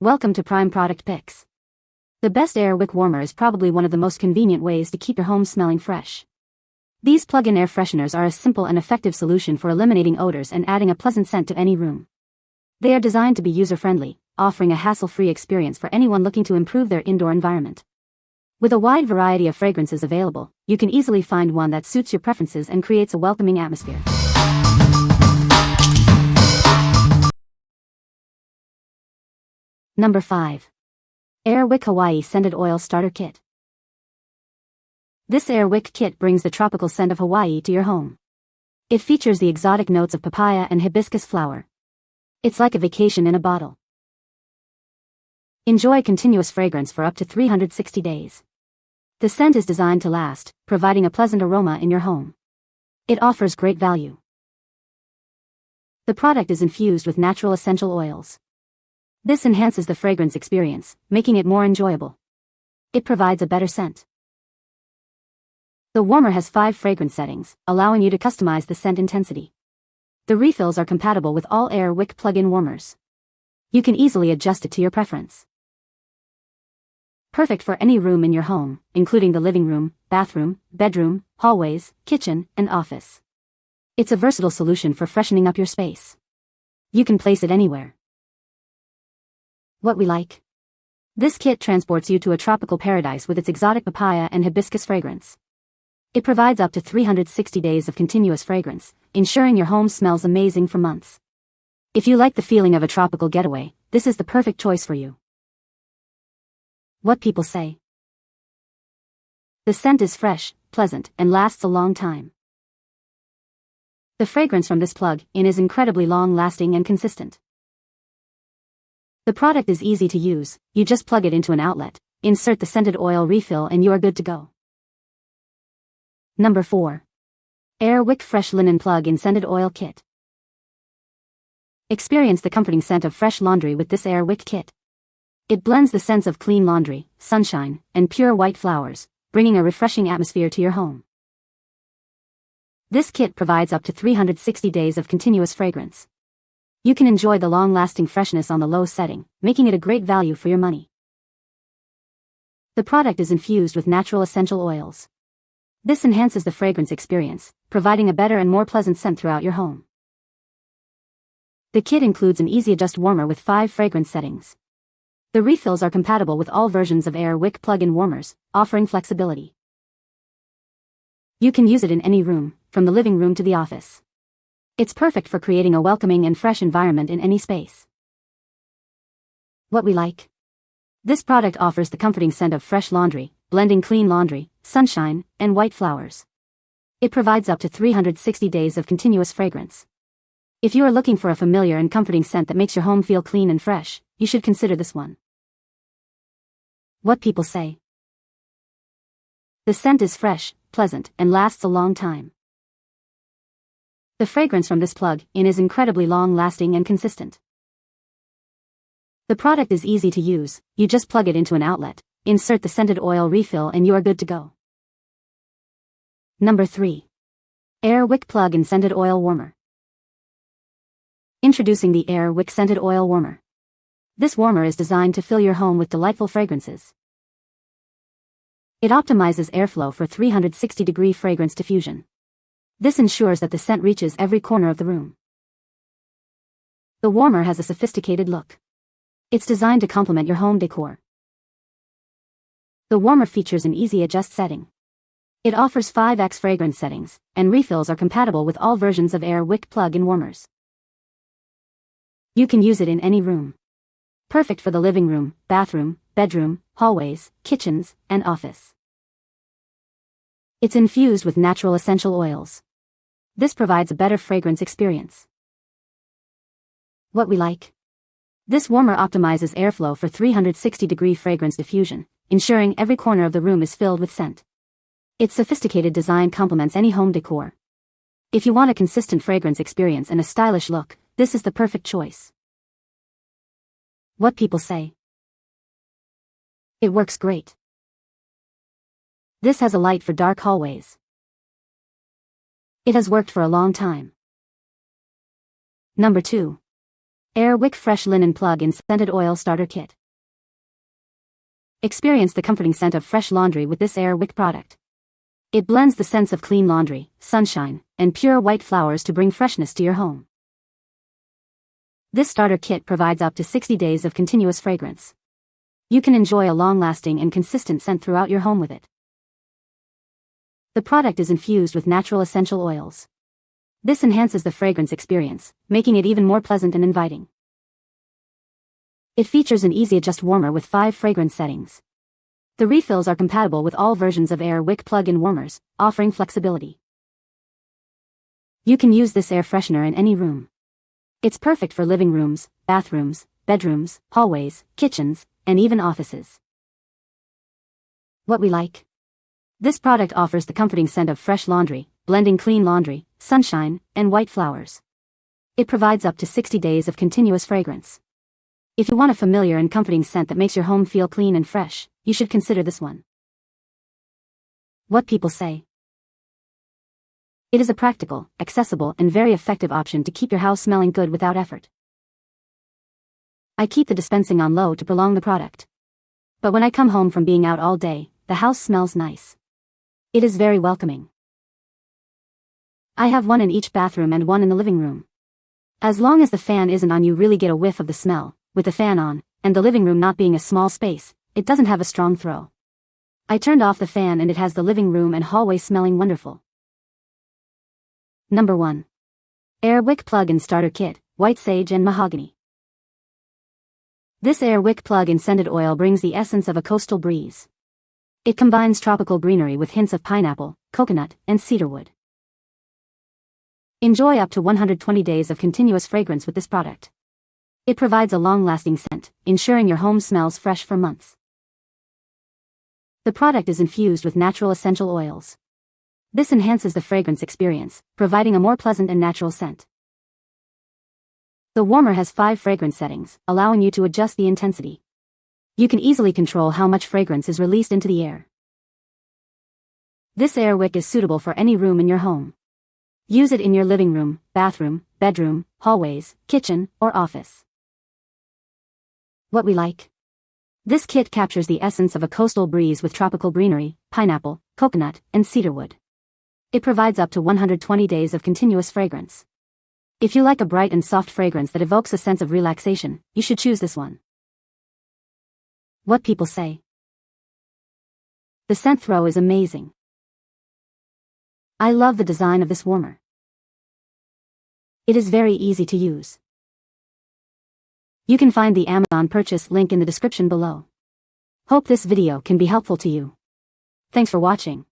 Welcome to Prime Product Picks. The best Air Wick Warmer is probably one of the most convenient ways to keep your home smelling fresh. These plug-in air fresheners are a simple and effective solution for eliminating odors and adding a pleasant scent to any room. They are designed to be user-friendly, offering a hassle-free experience for anyone looking to improve their indoor environment. With a wide variety of fragrances available, you can easily find one that suits your preferences and creates a welcoming atmosphere. Number 5. Air Wick Hawaii Scented Oil Starter Kit. This Air Wick kit brings the tropical scent of Hawaii to your home. It features the exotic notes of papaya and hibiscus flower. It's like a vacation in a bottle. Enjoy continuous fragrance for up to 360 days. The scent is designed to last, providing a pleasant aroma in your home. It offers great value. The product is infused with natural essential oils. This enhances the fragrance experience, making it more enjoyable. It provides a better scent. The warmer has 5 fragrance settings, allowing you to customize the scent intensity. The refills are compatible with all Air Wick plug-in warmers. You can easily adjust it to your preference. Perfect for any room in your home, including the living room, bathroom, bedroom, hallways, kitchen, and office. It's a versatile solution for freshening up your space. You can place it anywhere. What we like. This kit transports you to a tropical paradise with its exotic papaya and hibiscus fragrance. It provides up to 360 days of continuous fragrance, ensuring your home smells amazing for months. If you like the feeling of a tropical getaway, this is the perfect choice for you. What people say. The scent is fresh, pleasant, and lasts a long time. The fragrance from this plug-in is incredibly long-lasting and consistent. The product is easy to use, you just plug it into an outlet, insert the scented oil refill and you are good to go. Number 4. Air Wick Fresh Linen Plug-in Scented Oil Kit. Experience the comforting scent of fresh laundry with this Air Wick kit. It blends the scents of clean laundry, sunshine, and pure white flowers, bringing a refreshing atmosphere to your home. This kit provides up to 360 days of continuous fragrance. You can enjoy the long-lasting freshness on the low setting, making it a great value for your money. The product is infused with natural essential oils. This enhances the fragrance experience, providing a better and more pleasant scent throughout your home. The kit includes an easy-adjust warmer with 5 fragrance settings. The refills are compatible with all versions of Air Wick plug-in warmers, offering flexibility. You can use it in any room, from the living room to the office. It's perfect for creating a welcoming and fresh environment in any space. What we like. This product offers the comforting scent of fresh laundry, blending clean laundry, sunshine, and white flowers. It provides up to 360 days of continuous fragrance. If you are looking for a familiar and comforting scent that makes your home feel clean and fresh, you should consider this one. What people say. The scent is fresh, pleasant, and lasts a long time. The fragrance from this plug-in is incredibly long-lasting and consistent. The product is easy to use, you just plug it into an outlet, insert the scented oil refill and you are good to go. Number 3. Air Wick Plug-in Scented Oil Warmer. Introducing the Air Wick Scented Oil Warmer. This warmer is designed to fill your home with delightful fragrances. It optimizes airflow for 360-degree fragrance diffusion. This ensures that the scent reaches every corner of the room. The warmer has a sophisticated look. It's designed to complement your home decor. The warmer features an easy adjust setting. It offers 5x fragrance settings, and refills are compatible with all versions of Air Wick plug-in warmers. You can use it in any room. Perfect for the living room, bathroom, bedroom, hallways, kitchens, and office. It's infused with natural essential oils. This provides a better fragrance experience. What we like. This warmer optimizes airflow for 360-degree fragrance diffusion, ensuring every corner of the room is filled with scent. Its sophisticated design complements any home decor. If you want a consistent fragrance experience and a stylish look, this is the perfect choice. What people say. It works great. This has a light for dark hallways. It has worked for a long time. Number 2. Air Wick Fresh Linen Plug-in Scented Oil Starter Kit. Experience the comforting scent of fresh laundry with this Air Wick product. It blends the scents of clean laundry, sunshine, and pure white flowers to bring freshness to your home. This starter kit provides up to 60 days of continuous fragrance. You can enjoy a long-lasting and consistent scent throughout your home with it. The product is infused with natural essential oils. This enhances the fragrance experience, making it even more pleasant and inviting. It features an easy-adjust warmer with 5 fragrance settings. The refills are compatible with all versions of Air Wick plug-in warmers, offering flexibility. You can use this air freshener in any room. It's perfect for living rooms, bathrooms, bedrooms, hallways, kitchens, and even offices. What we like. This product offers the comforting scent of fresh laundry, blending clean laundry, sunshine, and white flowers. It provides up to 60 days of continuous fragrance. If you want a familiar and comforting scent that makes your home feel clean and fresh, you should consider this one. What people say. It is a practical, accessible, and very effective option to keep your house smelling good without effort. I keep the dispensing on low to prolong the product. But when I come home from being out all day, the house smells nice. It is very welcoming. I have one in each bathroom and one in the living room. As long as the fan isn't on, you really get a whiff of the smell. With the fan on, and the living room not being a small space, it doesn't have a strong throw. I turned off the fan and it has the living room and hallway smelling wonderful. Number 1. Air Wick Plug-in Starter Kit, White Sage and Mahogany. This Air Wick plug-in scented oil brings the essence of a coastal breeze. It combines tropical greenery with hints of pineapple, coconut, and cedarwood. Enjoy up to 120 days of continuous fragrance with this product. It provides a long-lasting scent, ensuring your home smells fresh for months. The product is infused with natural essential oils. This enhances the fragrance experience, providing a more pleasant and natural scent. The warmer has 5 fragrance settings, allowing you to adjust the intensity. You can easily control how much fragrance is released into the air. This Air Wick is suitable for any room in your home. Use it in your living room, bathroom, bedroom, hallways, kitchen, or office. What we like. This kit captures the essence of a coastal breeze with tropical greenery, pineapple, coconut, and cedarwood. It provides up to 120 days of continuous fragrance. If you like a bright and soft fragrance that evokes a sense of relaxation, you should choose this one. What people say. The scent throw is amazing. I love the design of this warmer. It is very easy to use. You can find the Amazon purchase link in the description below. Hope this video can be helpful to you. Thanks for watching.